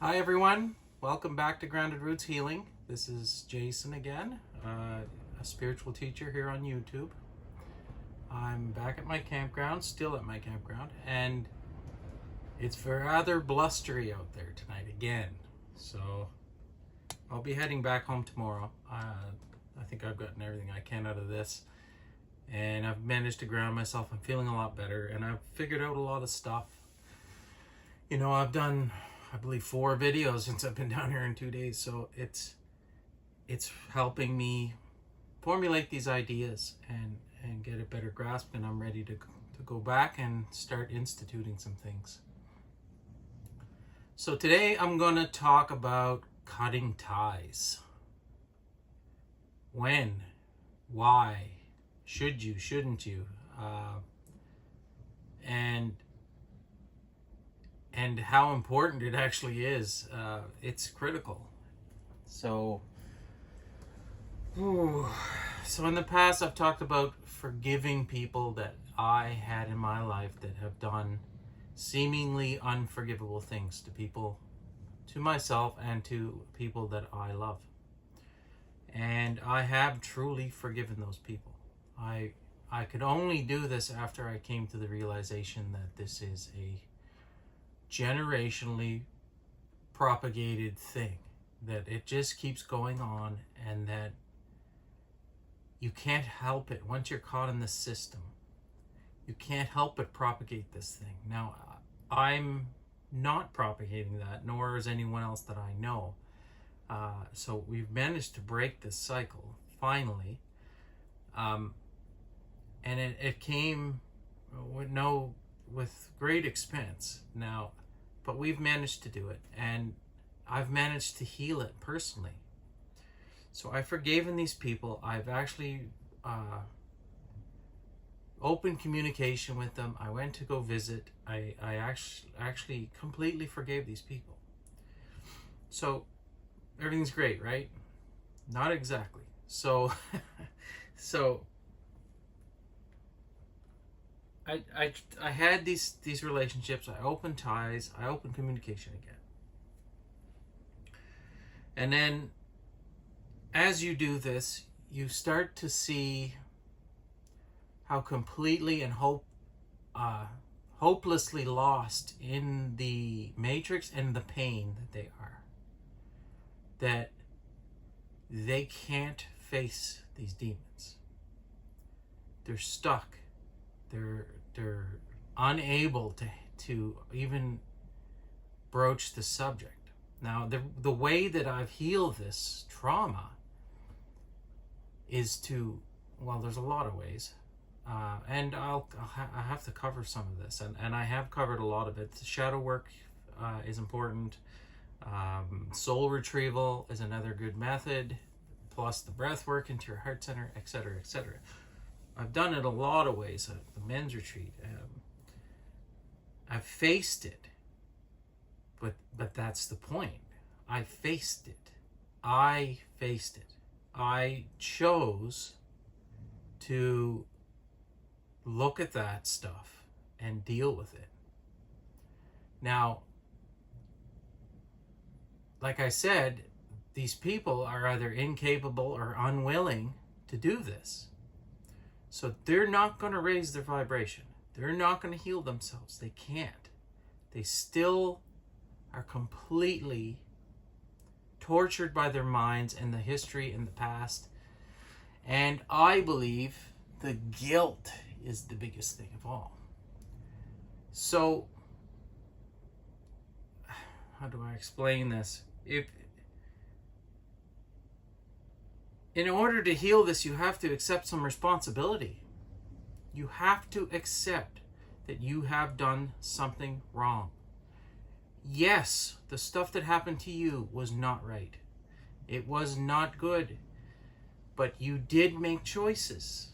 Hi everyone, welcome back to Grounded Roots Healing. This is Jason again, a spiritual teacher here on YouTube. I'm back at my campground, still at my campground, and it's rather blustery out there tonight again. So I'll be heading back home tomorrow. I think I've gotten everything I can out of this, and I've managed to ground myself. I'm feeling a lot better, and I've figured out a lot of stuff. You know, I've done, I believe, 4 videos since I've been down here in 2 days, so it's helping me formulate these ideas and get a better grasp, and I'm ready to go back and start instituting some things. So today I'm going to talk about cutting ties. When, why, should you, shouldn't you, and how important it actually is. It's critical. So in the past I've talked about forgiving people that I had in my life that have done seemingly unforgivable things to people, to myself, and to people that I love. And I have truly forgiven those people. I could only do this after I came to the realization that this is a generationally propagated thing, that it just keeps going on, and that you can't help it. Once you're caught in the system, you can't help but propagate this thing. Now, I'm not propagating that, nor is anyone else that I know. So we've managed to break this cycle, finally. And it came with great expense now, but we've managed to do it, and I've managed to heal it personally. So I've forgiven these people. I've actually opened communication with them. I went to go visit. I actually completely forgave these people. So everything's great, right? Not exactly. So I had these relationships. I opened ties. I opened communication again. And then as you do this, you start to see how completely and hopelessly lost in the matrix and the pain that they are. That they can't face these demons. They're stuck. They're unable to even broach the subject. Now, the way that I've healed this trauma is to, well, there's a lot of ways, and I have to cover some of this, and I have covered a lot of it. Shadow work is important. Soul retrieval is another good method, plus the breath work into your heart center, etc., etc. I've done it a lot of ways. The men's retreat. I've faced it, but that's the point. I faced it. I chose to look at that stuff and deal with it. Now, like I said, these people are either incapable or unwilling to do this. So they're not going to raise their vibration. They're not going to heal themselves. They can't. They still are completely tortured by their minds and the history and the past. And I believe the guilt is the biggest thing of all. So, how do I explain this? In order to heal this, you have to accept some responsibility. You have to accept that you have done something wrong. Yes, the stuff that happened to you was not right. It was not good. But you did make choices.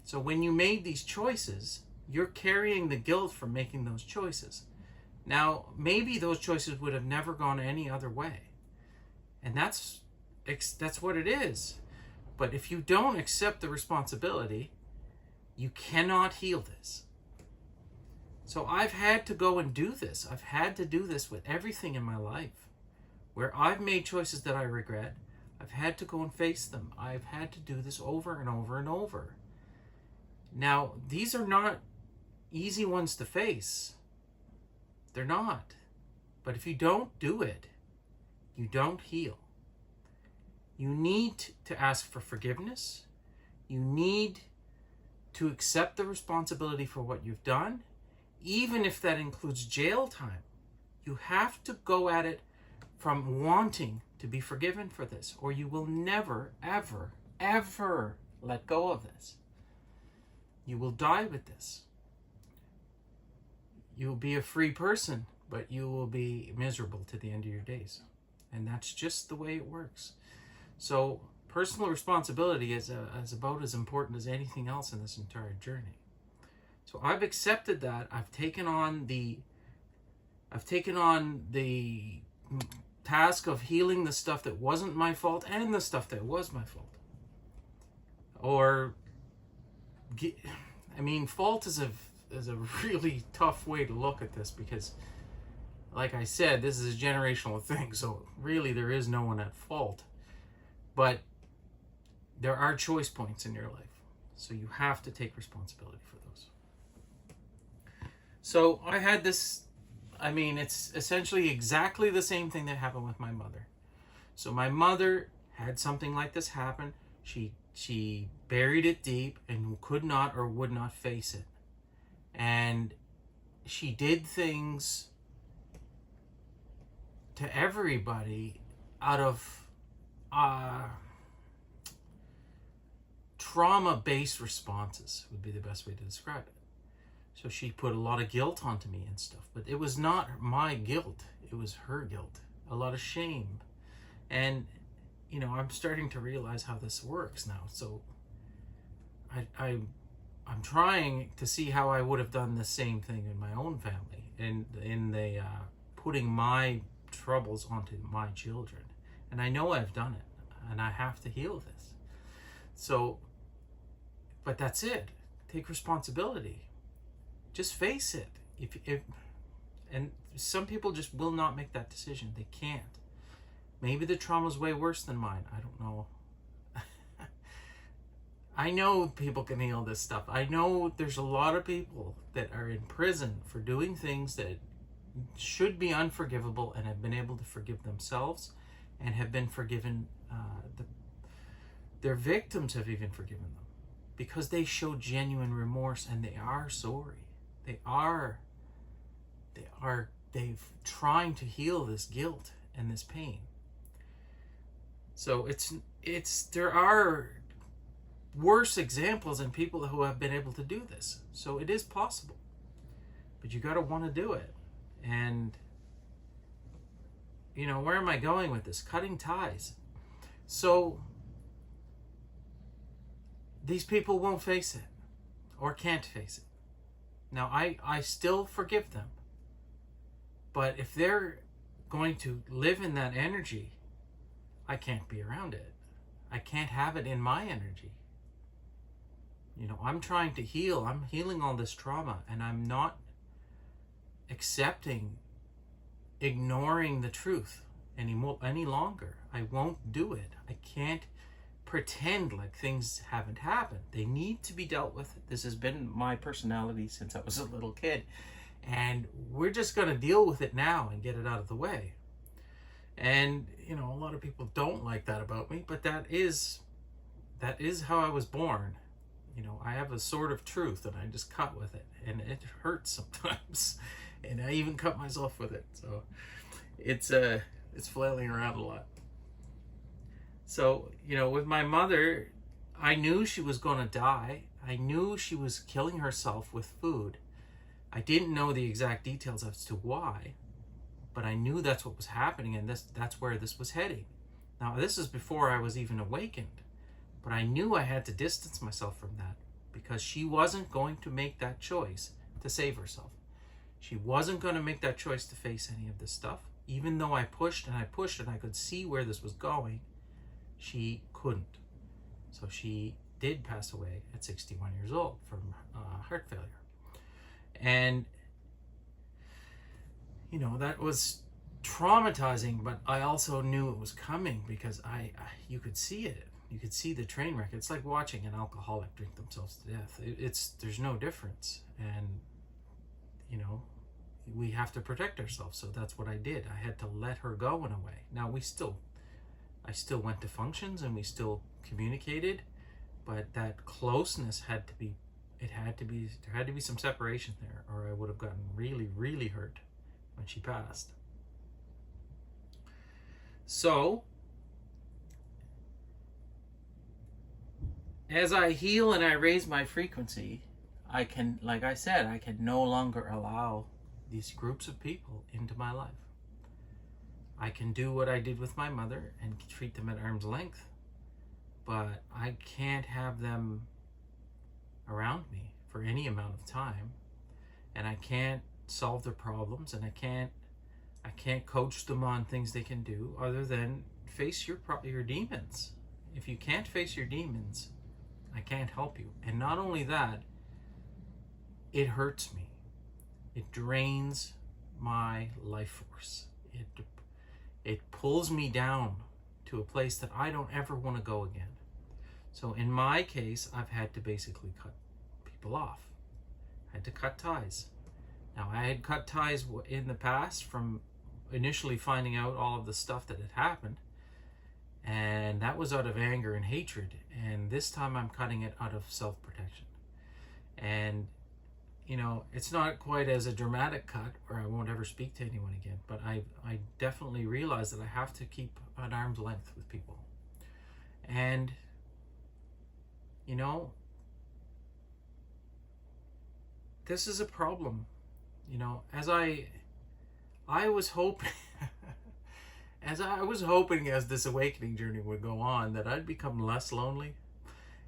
So when you made these choices, you're carrying the guilt for making those choices. Now, maybe those choices would have never gone any other way. And that's what it is. But if you don't accept the responsibility, you cannot heal this. So I've had to go and do this. I've had to do this with everything in my life. Where I've made choices that I regret, I've had to go and face them. I've had to do this over and over and over. Now, these are not easy ones to face. They're not. But if you don't do it, you don't heal. You need to ask for forgiveness. You need to accept the responsibility for what you've done, even if that includes jail time. You have to go at it from wanting to be forgiven for this, or you will never, ever, ever let go of this. You will die with this. You'll be a free person, but you will be miserable to the end of your days. And that's just the way it works. So personal responsibility is about as important as anything else in this entire journey. So I've accepted that. I've taken on the task of healing the stuff that wasn't my fault and the stuff that was my fault. Fault is a really tough way to look at this, because, like I said, this is a generational thing. So really, there is no one at fault. But there are choice points in your life. So you have to take responsibility for those. So I had this, it's essentially exactly the same thing that happened with my mother. So my mother had something like this happen. She buried it deep and could not or would not face it. And she did things to everybody out of trauma-based responses would be the best way to describe it. So she put a lot of guilt onto me and stuff, but it was not my guilt. It was her guilt. A lot of shame. And, I'm starting to realize how this works now. So I'm trying to see how I would have done the same thing in my own family, and in the putting my troubles onto my children. And I know I've done it, and I have to heal this. So, but that's it. Take responsibility. Just face it. And some people just will not make that decision. They can't. Maybe the trauma's way worse than mine. I don't know. I know people can heal this stuff. I know there's a lot of people that are in prison for doing things that should be unforgivable and have been able to forgive themselves and have been forgiven. Their victims have even forgiven them because they show genuine remorse and they are sorry. They've trying to heal this guilt and this pain. So there are worse examples in people who have been able to do this. So it is possible, but you got to want to do it. And where am I going with this? Cutting ties. So these people won't face it or can't face it. Now I still forgive them, but if they're going to live in that energy, I can't be around it. I can't have it in my energy. I'm trying to heal. I'm healing all this trauma, and I'm not ignoring the truth any longer. I won't do it. I can't pretend like things haven't happened. They need to be dealt with. This has been my personality since I was a little kid, and we're just going to deal with it now and get it out of the way. And a lot of people don't like that about me, but that is how I was born. I have a sword of truth, and I just cut with it, and it hurts sometimes, and I even cut myself with it. So it's flailing around a lot. So with my mother, I knew she was going to die. I knew she was killing herself with food. I didn't know the exact details as to why, but I knew that's what was happening, and that's where this was heading. Now, this is before I was even awakened, but I knew I had to distance myself from that because she wasn't going to make that choice to save herself. She wasn't going to make that choice to face any of this stuff. Even though I pushed and I could see where this was going, she couldn't. So she did pass away at 61 years old from heart failure. And you know, that was traumatizing, but I also knew it was coming because you could see it. You could see the train wreck. It's like watching an alcoholic drink themselves to death. There's no difference, and you know, we have to protect ourselves. So that's what I did. I had to let her go in a way. Now I still went to functions and we still communicated, but that closeness had to be. There had to be some separation there, or I would have gotten really, really hurt when she passed. So, as I heal and I raise my frequency, I can, like I said, I can no longer allow these groups of people into my life. I can do what I did with my mother and treat them at arm's length, but I can't have them around me for any amount of time, and I can't solve their problems, and I can't coach them on things they can do other than face your demons. If you can't face your demons, I can't help you. And not only that, it hurts me. It drains my life force. It pulls me down to a place that I don't ever want to go again. So in my case, I've had to basically cut people off. I had to cut ties. Now, I had cut ties in the past from initially finding out all of the stuff that had happened, and that was out of anger and hatred. And this time I'm cutting it out of self-protection. And you know, it's not quite as a dramatic cut where I won't ever speak to anyone again, but I definitely realize that I have to keep an arm's length with people. And you know, this is a problem. You know, as I was hoping as this awakening journey would go on, that I'd become less lonely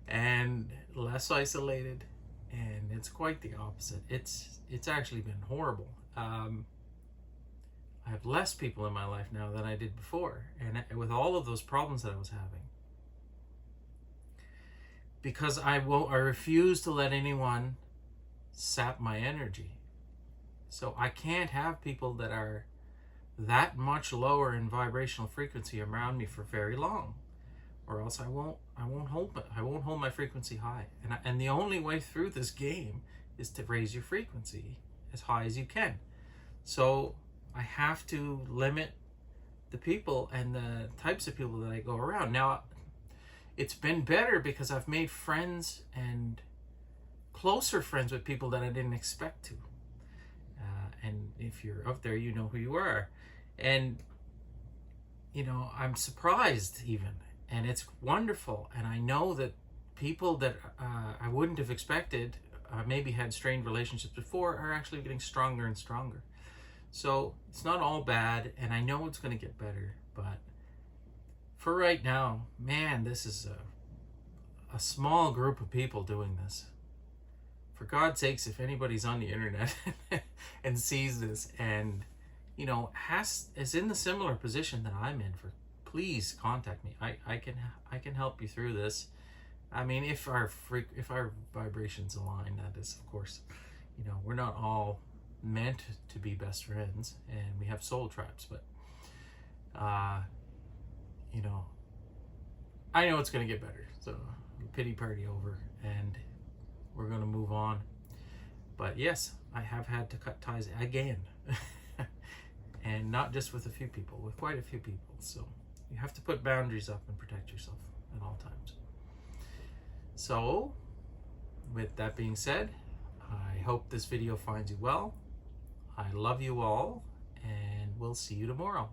and less isolated, and it's quite the opposite. It's actually been horrible. I have less people in my life now than I did before, and with all of those problems that I was having, because I refuse to let anyone sap my energy. So I can't have people that are that much lower in vibrational frequency around me for very long, or else I won't hold my frequency high. And the only way through this game is to raise your frequency as high as you can. So I have to limit the people and the types of people that I go around. Now, it's been better because I've made friends and closer friends with people that I didn't expect to. And if you're out there, you know who you are. And, you know, I'm surprised even. And it's wonderful. And I know that people that I wouldn't have expected, maybe had strained relationships before, are actually getting stronger and stronger. So it's not all bad. And I know it's going to get better. But for right now, man, this is a small group of people doing this. For God's sakes, if anybody's on the internet and sees this and, you know, is in the similar position that I'm in, please contact me. I can help you through this. I mean, if our vibrations align, that is, of course. You know, we're not all meant to be best friends, and we have soul tribes, but you know, I know it's gonna get better. So pity party over, and we're going to move on. But yes, I have had to cut ties again. And not just with a few people, with quite a few people. So you have to put boundaries up and protect yourself at all times. So with that being said, I hope this video finds you well. I love you all, and we'll see you tomorrow.